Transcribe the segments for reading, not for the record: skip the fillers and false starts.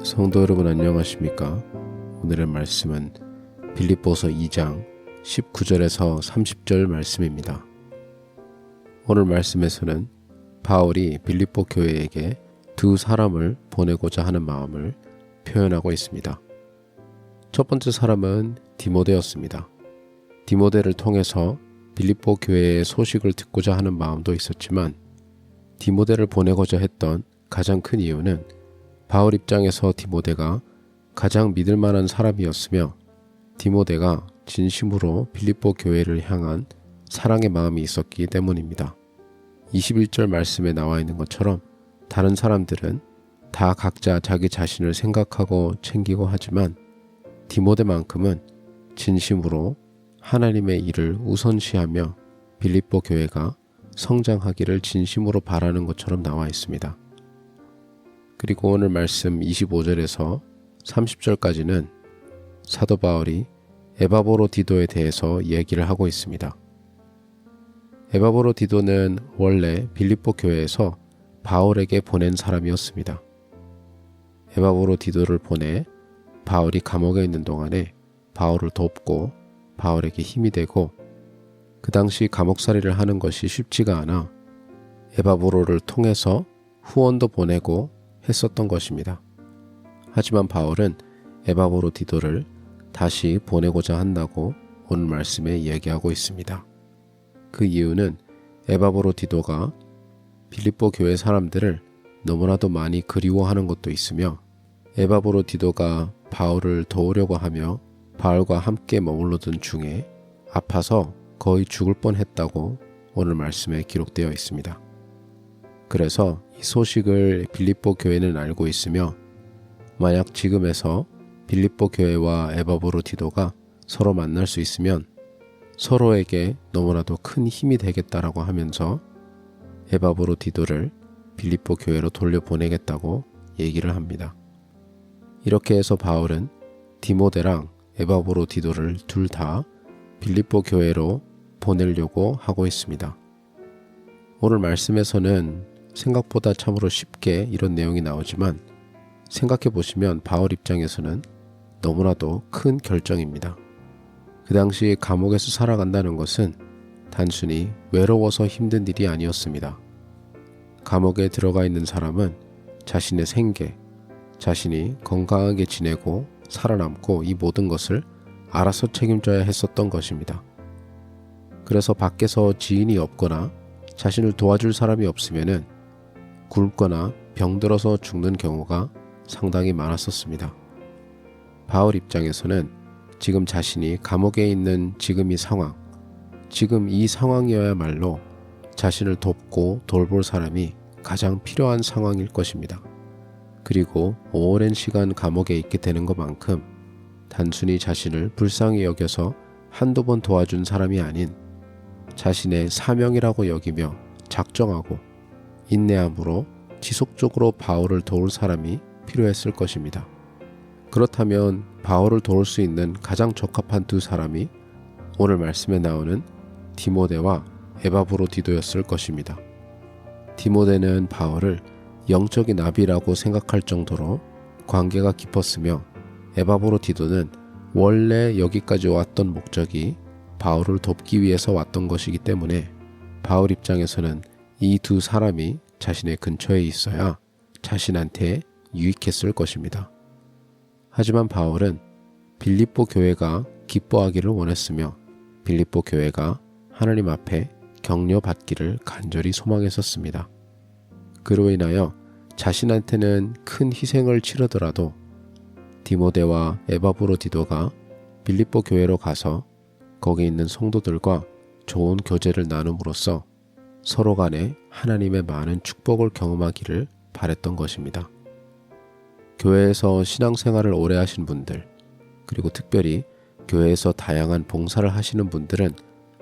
성도 여러분 안녕하십니까? 오늘의 말씀은 빌립보서 2장 19절에서 30절 말씀입니다. 오늘 말씀에서는 바울이 빌립보 교회에게 두 사람을 보내고자 하는 마음을 표현하고 있습니다. 첫 번째 사람은 디모데였습니다. 디모데를 통해서 빌립보 교회의 소식을 듣고자 하는 마음도 있었지만 디모데를 보내고자 했던 가장 큰 이유는 바울 입장에서 디모데가 가장 믿을 만한 사람이었으며 디모데가 진심으로 빌립보 교회를 향한 사랑의 마음이 있었기 때문입니다. 21절 말씀에 나와 있는 것처럼 다른 사람들은 다 각자 자기 자신을 생각하고 챙기고 하지만 디모데만큼은 진심으로 하나님의 일을 우선시하며 빌립보 교회가 성장하기를 진심으로 바라는 것처럼 나와 있습니다. 그리고 오늘 말씀 25절에서 30절까지는 사도 바울이 에바브로디도에 대해서 얘기를 하고 있습니다. 에바브로디도는 원래 빌립보 교회에서 바울에게 보낸 사람이었습니다. 에바브로디도를 보내 바울이 감옥에 있는 동안에 바울을 돕고 바울에게 힘이 되고 그 당시 감옥살이를 하는 것이 쉽지가 않아 에바브로를 통해서 후원도 보내고 했었던 것입니다. 하지만 바울은 에바브로디도를 다시 보내고자 한다고 오늘 말씀에 이야기하고 있습니다. 그 이유는 에바브로디도가 빌립보 교회 사람들을 너무나도 많이 그리워하는 것도 있으며 에바브로디도가 바울을 도우려고 하며 바울과 함께 머물러던 중에 아파서 거의 죽을 뻔했다고 오늘 말씀에 기록되어 있습니다. 그래서 이 소식을 빌립보 교회는 알고 있으며 만약 지금에서 빌립보 교회와 에바브로디도가 서로 만날 수 있으면 서로에게 너무나도 큰 힘이 되겠다라고 하면서 에바브로디도를 빌립보 교회로 돌려보내겠다고 얘기를 합니다. 이렇게 해서 바울은 디모데랑 에바브로디도를 둘 다 빌립보 교회로 보내려고 하고 있습니다. 오늘 말씀에서는 생각보다 참으로 쉽게 이런 내용이 나오지만 생각해 보시면 바울 입장에서는 너무나도 큰 결정입니다. 그 당시 감옥에서 살아간다는 것은 단순히 외로워서 힘든 일이 아니었습니다. 감옥에 들어가 있는 사람은 자신의 생계, 자신이 건강하게 지내고 살아남고 이 모든 것을 알아서 책임져야 했었던 것입니다. 그래서 밖에서 지인이 없거나 자신을 도와줄 사람이 없으면은 굶거나 병들어서 죽는 경우가 상당히 많았었습니다. 바울 입장에서는 지금 자신이 감옥에 있는 지금 이 상황, 지금 이 상황이어야말로 자신을 돕고 돌볼 사람이 가장 필요한 상황일 것입니다. 그리고 오랜 시간 감옥에 있게 되는 것만큼 단순히 자신을 불쌍히 여겨서 한두 번 도와준 사람이 아닌 자신의 사명이라고 여기며 작정하고 인내함으로 지속적으로 바울을 도울 사람이 필요했을 것입니다. 그렇다면 바울을 도울 수 있는 가장 적합한 두 사람이 오늘 말씀에 나오는 디모데와 에바브로디도였을 것입니다. 디모데는 바울을 영적인 아비라고 생각할 정도로 관계가 깊었으며 에바브로디도는 원래 여기까지 왔던 목적이 바울을 돕기 위해서 왔던 것이기 때문에 바울 입장에서는 이 두 사람이 자신의 근처에 있어야 자신한테 유익했을 것입니다. 하지만 바울은 빌립보 교회가 기뻐하기를 원했으며 빌립보 교회가 하나님 앞에 격려받기를 간절히 소망했었습니다. 그로 인하여 자신한테는 큰 희생을 치르더라도 디모데와 에바브로디도가 빌립보 교회로 가서 거기 있는 성도들과 좋은 교제를 나눔으로써 서로 간에 하나님의 많은 축복을 경험하기를 바랬던 것입니다. 교회에서 신앙생활을 오래 하신 분들, 그리고 특별히 교회에서 다양한 봉사를 하시는 분들은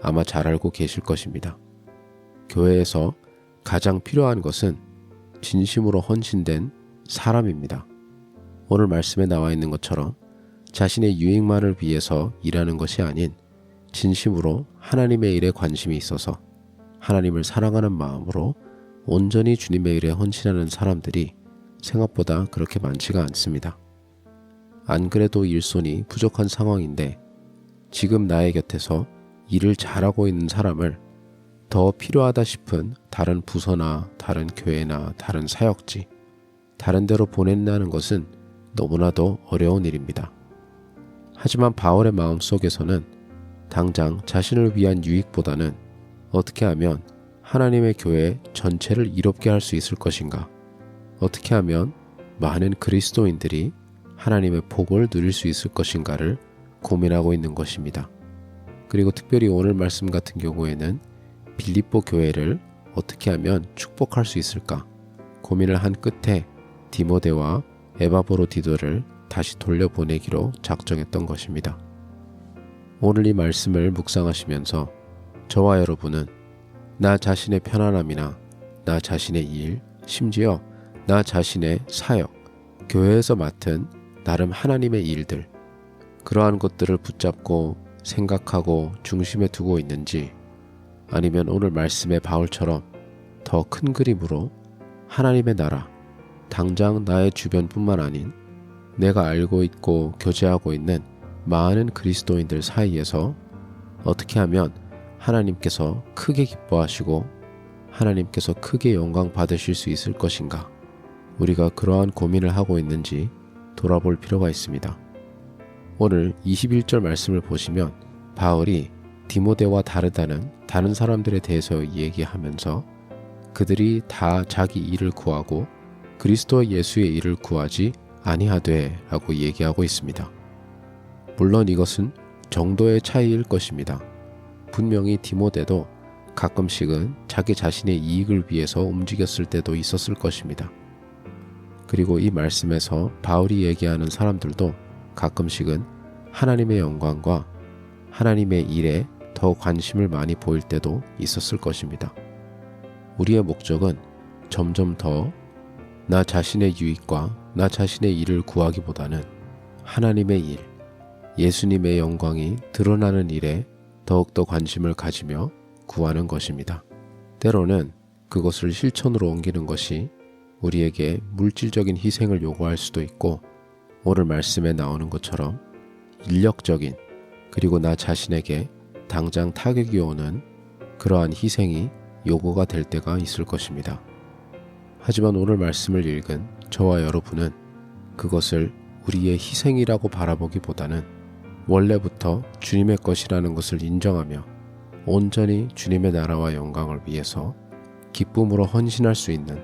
아마 잘 알고 계실 것입니다. 교회에서 가장 필요한 것은 진심으로 헌신된 사람입니다. 오늘 말씀에 나와 있는 것처럼 자신의 유익만을 위해서 일하는 것이 아닌 진심으로 하나님의 일에 관심이 있어서 하나님을 사랑하는 마음으로 온전히 주님의 일에 헌신하는 사람들이 생각보다 그렇게 많지가 않습니다. 안 그래도 일손이 부족한 상황인데 지금 나의 곁에서 일을 잘하고 있는 사람을 더 필요하다 싶은 다른 부서나 다른 교회나 다른 사역지, 다른 데로 보낸다는 것은 너무나도 어려운 일입니다. 하지만 바울의 마음속에서는 당장 자신을 위한 유익보다는 어떻게 하면 하나님의 교회 전체를 이롭게 할 수 있을 것인가, 어떻게 하면 많은 그리스도인들이 하나님의 복을 누릴 수 있을 것인가를 고민하고 있는 것입니다. 그리고 특별히 오늘 말씀 같은 경우에는 빌립보 교회를 어떻게 하면 축복할 수 있을까 고민을 한 끝에 디모데와 에바브로디도를 다시 돌려보내기로 작정했던 것입니다. 오늘 이 말씀을 묵상하시면서 저와 여러분은 나 자신의 편안함이나 나 자신의 일, 심지어 나 자신의 사역, 교회에서 맡은 나름 하나님의 일들, 그러한 것들을 붙잡고 생각하고 중심에 두고 있는지, 아니면 오늘 말씀의 바울처럼 더 큰 그림으로 하나님의 나라, 당장 나의 주변뿐만 아닌 내가 알고 있고 교제하고 있는 많은 그리스도인들 사이에서 어떻게 하면 하나님께서 크게 기뻐하시고 하나님께서 크게 영광 받으실 수 있을 것인가, 우리가 그러한 고민을 하고 있는지 돌아볼 필요가 있습니다. 오늘 21절 말씀을 보시면 바울이 디모데와 다르다는 다른 사람들에 대해서 얘기하면서 그들이 다 자기 일을 구하고 그리스도 예수의 일을 구하지 아니하되 라고 얘기하고 있습니다. 물론 이것은 정도의 차이일 것입니다. 분명히 디모데도 가끔씩은 자기 자신의 이익을 위해서 움직였을 때도 있었을 것입니다. 그리고 이 말씀에서 바울이 얘기하는 사람들도 가끔씩은 하나님의 영광과 하나님의 일에 더 관심을 많이 보일 때도 있었을 것입니다. 우리의 목적은 점점 더 나 자신의 유익과 나 자신의 일을 구하기보다는 하나님의 일, 예수님의 영광이 드러나는 일에 더욱더 관심을 가지며 구하는 것입니다. 때로는 그것을 실천으로 옮기는 것이 우리에게 물질적인 희생을 요구할 수도 있고, 오늘 말씀에 나오는 것처럼 인력적인, 그리고 나 자신에게 당장 타격이 오는 그러한 희생이 요구가 될 때가 있을 것입니다. 하지만 오늘 말씀을 읽은 저와 여러분은 그것을 우리의 희생이라고 바라보기보다는 원래부터 주님의 것이라는 것을 인정하며 온전히 주님의 나라와 영광을 위해서 기쁨으로 헌신할 수 있는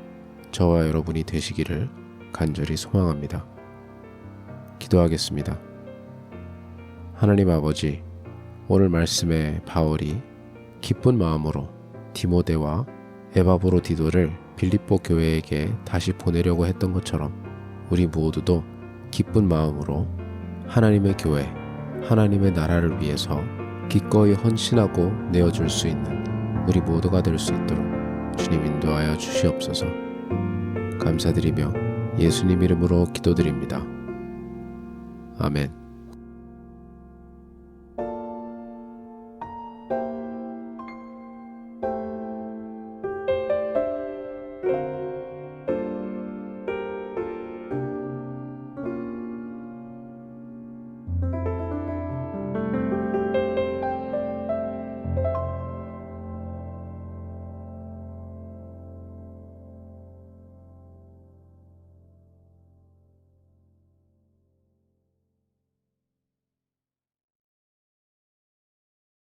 저와 여러분이 되시기를 간절히 소망합니다. 기도하겠습니다. 하나님 아버지, 오늘 말씀에 바울이 기쁜 마음으로 디모데와 에바브로디도를 빌립보 교회에게 다시 보내려고 했던 것처럼 우리 모두도 기쁜 마음으로 하나님의 교회, 하나님의 나라를 위해서 기꺼이 헌신하고 내어줄 수 있는 우리 모두가 될 수 있도록 주님 인도하여 주시옵소서. 감사드리며 예수님 이름으로 기도드립니다. 아멘.